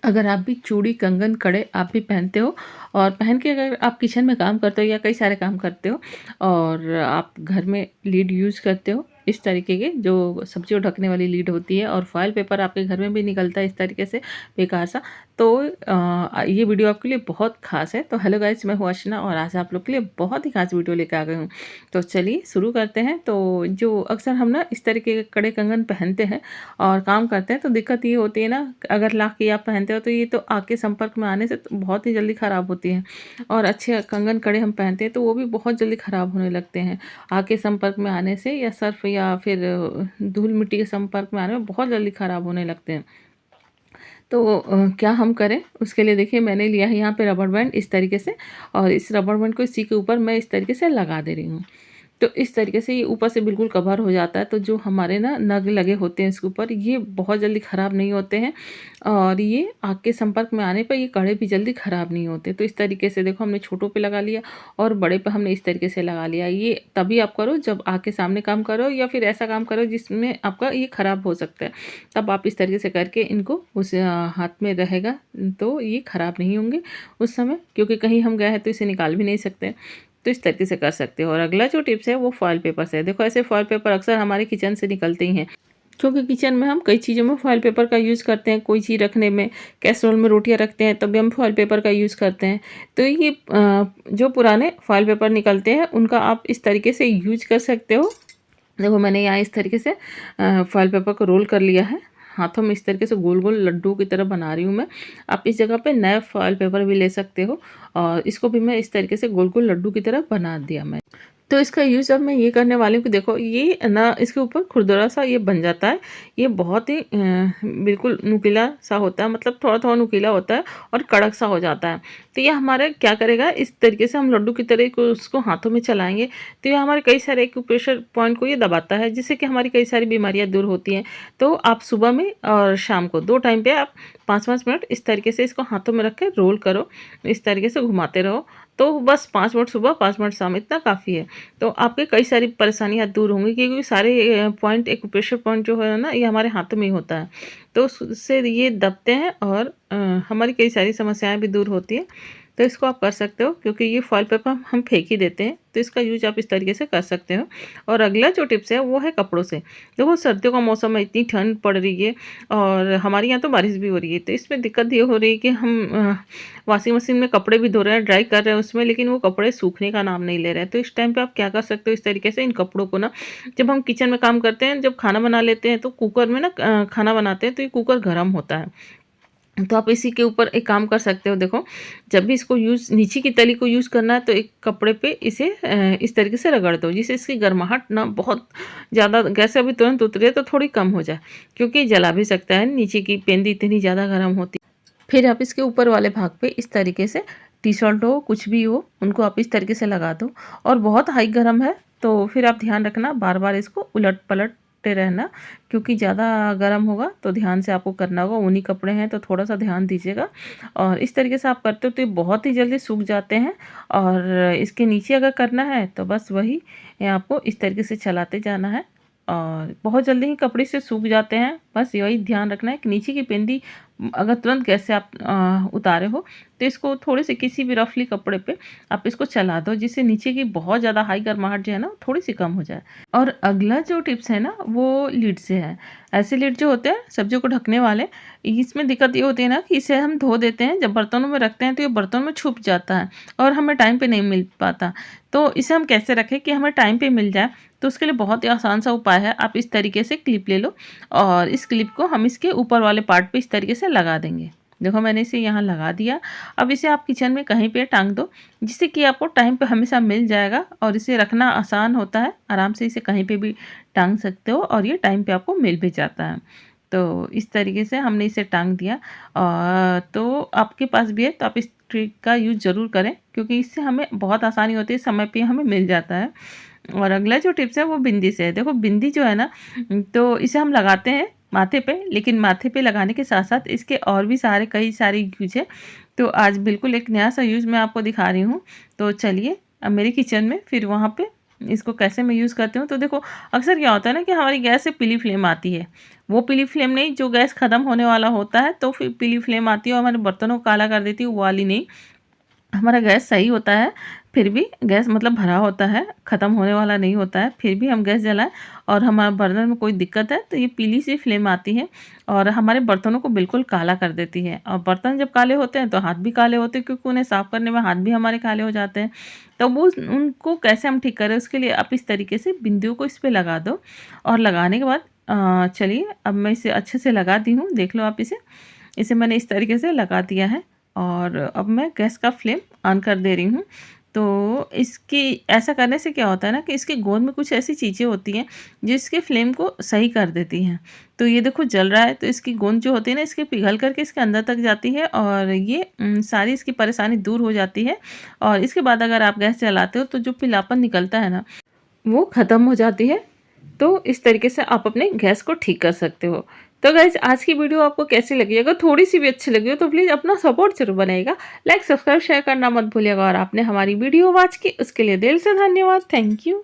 अगर आप भी चूड़ी, कंगन, कड़े आप भी पहनते हो और पहन के अगर आप किचन में काम करते हो या कई सारे काम करते हो और आप घर में लीड यूज़ करते हो इस तरीके के जो सब्ज़ी को ढकने वाली लीड होती है और फॉयल पेपर आपके घर में भी निकलता है इस तरीके से बेकार सा, तो ये वीडियो आपके लिए बहुत ख़ास है। तो हेलो गाइस, मैं हूँ अर्चना और आज आप लोग के लिए बहुत ही ख़ास वीडियो लेकर आ गई हूँ। तो चलिए शुरू करते हैं। तो जो अक्सर हम ना इस तरीके के कड़े कंगन पहनते हैं और काम करते हैं तो दिक्कत ये होती है ना, अगर ला के आप पहनते हो तो ये तो आग के संपर्क में आने से तो बहुत ही जल्दी ख़राब होती हैं और अच्छे कंगन कड़े हम पहनते हैं तो वो भी बहुत जल्दी ख़राब होने लगते हैं आग के संपर्क में आने से, या सर्फ या फिर धूल मिट्टी के संपर्क में आने में बहुत जल्दी ख़राब होने लगते हैं। तो क्या हम करें उसके लिए, देखिए मैंने लिया है यहाँ पे रबर बैंड इस तरीके से और इस रबर बैंड को इसी के ऊपर मैं इस तरीके से लगा दे रही हूँ। तो इस तरीके से ये ऊपर से बिल्कुल कवर हो जाता है, तो जो हमारे ना नग लगे होते हैं इसके ऊपर ये बहुत जल्दी ख़राब नहीं होते हैं और ये आग के संपर्क में आने पर ये कड़े भी जल्दी ख़राब नहीं होते। तो इस तरीके से देखो हमने छोटों पे लगा लिया और बड़े पे हमने इस तरीके से लगा लिया। ये तभी आप करो जब आग के सामने काम करो या फिर ऐसा काम करो जिसमें आपका ये ख़राब हो सकता है, तब आप इस तरीके से करके इनको उस हाथ में रहेगा तो ये ख़राब नहीं होंगे उस समय, क्योंकि कहीं हम गए हैं तो इसे निकाल भी नहीं सकते। तो इस तरीके से कर सकते हो। और अगला जो टिप्स है वो फॉयल पेपर से है। देखो ऐसे फॉयल पेपर अक्सर हमारे किचन से निकलते ही हैं, क्योंकि किचन में हम कई चीज़ों में फॉयल पेपर का यूज़ करते हैं। कोई चीज़ रखने में, कैसरोल में रोटियां रखते हैं तब भी हम फॉयल पेपर का यूज़ करते हैं। तो ये जो पुराने फॉयल पेपर निकलते हैं उनका आप इस तरीके से यूज कर सकते हो। देखो मैंने यहाँ इस तरीके से फॉयल पेपर को रोल कर लिया है, हाथों में इस तरीके से गोल गोल लड्डू की तरह बना रही हूँ मैं। आप इस जगह पे नया फॉयल पेपर भी ले सकते हो और इसको भी मैं इस तरीके से गोल गोल लड्डू की तरह बना दिया मैं। तो इसका यूज़ अब मैं ये करने वाली हूँ कि देखो ये ना इसके ऊपर खुरदुरा सा ये बन जाता है। ये बहुत ही बिल्कुल नुकीला सा होता है, मतलब थोड़ा थोड़ा नुकीला होता है और कड़क सा हो जाता है। तो ये हमारे क्या करेगा, इस तरीके से हम लड्डू की तरह को उसको हाथों में चलाएंगे तो ये हमारे कई सारे एक्यूप्रेशर पॉइंट को ये दबाता है, जिससे कि हमारी कई सारी बीमारियाँ दूर होती हैं। तो आप सुबह में और शाम को 2 टाइम पे आप 5-5 मिनट इस तरीके से इसको हाथों में रख के रोल करो, इस तरीके से घुमाते रहो। तो बस 5 मिनट सुबह 5 मिनट शाम इतना काफ़ी है। तो आपके कई सारी परेशानियाँ दूर होंगी, क्योंकि सारे पॉइंट एक्यूप्रेशर पॉइंट जो है ना ये हमारे हाथों में ही होता है। तो उससे ये दबते हैं और हमारी कई सारी समस्याएँ भी दूर होती हैं। तो इसको आप कर सकते हो, क्योंकि ये फॉयल पेपर हम फेंक ही देते हैं तो इसका यूज आप इस तरीके से कर सकते हो। और अगला जो टिप्स है वो है कपड़ों से। देखो सर्दियों का मौसम है, इतनी ठंड पड़ रही है और हमारे यहाँ तो बारिश भी हो रही है, तो इसमें दिक्कत ये हो रही है कि हम वॉशिंग मशीन में कपड़े भी धो रहे हैं, ड्राई कर रहे हैं उसमें, लेकिन वो कपड़े सूखने का नाम नहीं ले रहे हैं। तो इस टाइम पे आप क्या कर सकते हो, इस तरीके से इन कपड़ों को ना, जब हम किचन में काम करते हैं, जब खाना बना लेते हैं तो कुकर में ना खाना बनाते हैं तो ये कुकर गर्म होता है। तो आप इसी के ऊपर एक काम कर सकते हो। देखो जब भी इसको यूज़, नीचे की तली को यूज़ करना है तो एक कपड़े पे इसे इस तरीके से रगड़ दो, जिससे इसकी गर्माहट ना बहुत ज़्यादा, गैस अभी तुरंत उतरे तो थोड़ी कम हो जाए, क्योंकि जला भी सकता है, नीचे की पेंदी इतनी ज़्यादा गर्म होती है। फिर आप इसके ऊपर वाले भाग पे इस तरीके से टी शर्ट हो कुछ भी हो उनको आप इस तरीके से लगा दो। और बहुत हाई गर्म है तो फिर आप ध्यान रखना, बार बार इसको उलट पलटते रहना, क्योंकि ज़्यादा गर्म होगा तो ध्यान से आपको करना होगा। ऊनी कपड़े हैं तो थोड़ा सा ध्यान दीजिएगा। और इस तरीके से आप करते हो तो ये बहुत ही जल्दी सूख जाते हैं। और इसके नीचे अगर करना है तो बस वही आपको इस तरीके से चलाते जाना है और बहुत जल्दी ही कपड़े से सूख जाते हैं। बस यही ध्यान रखना है कि नीचे की पेंदी अगर तुरंत गैस से आप उतारे हो तो इसको थोड़े से किसी भी रफली कपड़े पे आप इसको चला दो, जिससे नीचे की बहुत ज़्यादा हाई गर्माहट जो है ना थोड़ी सी कम हो जाए। और अगला जो टिप्स है ना वो लीड से है। ऐसे लीड जो होते हैं सब्जियों को ढकने वाले, इसमें दिक्कत ये होती है ना कि इसे हम धो देते हैं, जब बर्तनों में रखते हैं तो ये बर्तनों में छुप जाता है और हमें टाइम पे नहीं मिल पाता। तो इसे हम कैसे रखें कि हमें टाइम पे मिल जाए, तो उसके लिए बहुत ही आसान सा उपाय है। आप इस तरीके से क्लिप ले लो और इस क्लिप को हम इसके ऊपर वाले पार्ट पे इस तरीके से लगा देंगे। देखो मैंने इसे यहाँ लगा दिया। अब इसे आप किचन में कहीं पे टांग दो, जिससे कि आपको टाइम पे हमेशा मिल जाएगा और इसे रखना आसान होता है। आराम से इसे कहीं पे भी टांग सकते हो और ये टाइम पे आपको मिल भी जाता है। तो इस तरीके से हमने इसे टांग दिया। तो आपके पास भी है तो आप इस ट्रिक का यूज़ ज़रूर करें, क्योंकि इससे हमें बहुत आसानी होती है, समय पे हमें मिल जाता है। और अगला जो टिप्स है वो बिंदी से है। देखो बिंदी जो है ना, तो इसे हम लगाते हैं माथे पे, लेकिन माथे पे लगाने के साथ साथ इसके और भी कई सारे यूज है। तो आज बिल्कुल एक नया सा यूज मैं आपको दिखा रही हूँ। तो चलिए अब मेरे किचन में फिर वहाँ पे इसको कैसे मैं यूज़ करती हूँ। तो देखो अक्सर क्या होता है ना कि हमारी गैस से पीली फ्लेम आती है, वो पीली फ्लेम नहीं जो गैस ख़त्म होने वाला होता है तो फिर पीली फ्लेम आती है और हमारे बर्तनों को काला कर देती है, वो वाली नहीं। हमारा गैस सही होता है, फिर भी गैस मतलब भरा होता है, ख़त्म होने वाला नहीं होता है, फिर भी हम गैस जलाएँ और हमारे बर्तन में कोई दिक्कत है तो ये पीली सी फ्लेम आती है और हमारे बर्तनों को बिल्कुल काला कर देती है। और बर्तन जब काले होते हैं तो हाथ भी काले होते हैं, क्योंकि उन्हें साफ़ करने में हाथ भी हमारे काले हो जाते हैं। तो वो उनको कैसे हम ठीक करें, उसके लिए आप इस तरीके से बिंदियों को इस पे लगा दो और लगाने के बाद चलिए अब मैं इसे अच्छे से लगा दी हूँ, देख लो आप इसे। इसे मैंने इस तरीके से लगा दिया है और अब मैं गैस का फ्लेम ऑन कर दे रही हूँ। तो इसकी ऐसा करने से क्या होता है ना कि इसके गोंद में कुछ ऐसी चीज़ें होती हैं जो इसके फ्लेम को सही कर देती हैं। तो ये देखो जल रहा है तो इसकी गोंद जो होती है ना इसके पिघल करके इसके अंदर तक जाती है और ये सारी इसकी परेशानी दूर हो जाती है। और इसके बाद अगर आप गैस जलाते हो तो जो पीलापन निकलता है ना वो ख़त्म हो जाती है। तो इस तरीके से आप अपने गैस को ठीक कर सकते हो। तो गाइज़ आज की वीडियो आपको कैसी लगी? अगर थोड़ी-सी भी अच्छी लगी हो तो प्लीज़ अपना सपोर्ट ज़रूर बनाइएगा। लाइक, सब्सक्राइब, शेयर करना मत भूलिएगा और आपने हमारी वीडियो वॉच की उसके लिए दिल से धन्यवाद। Thank you.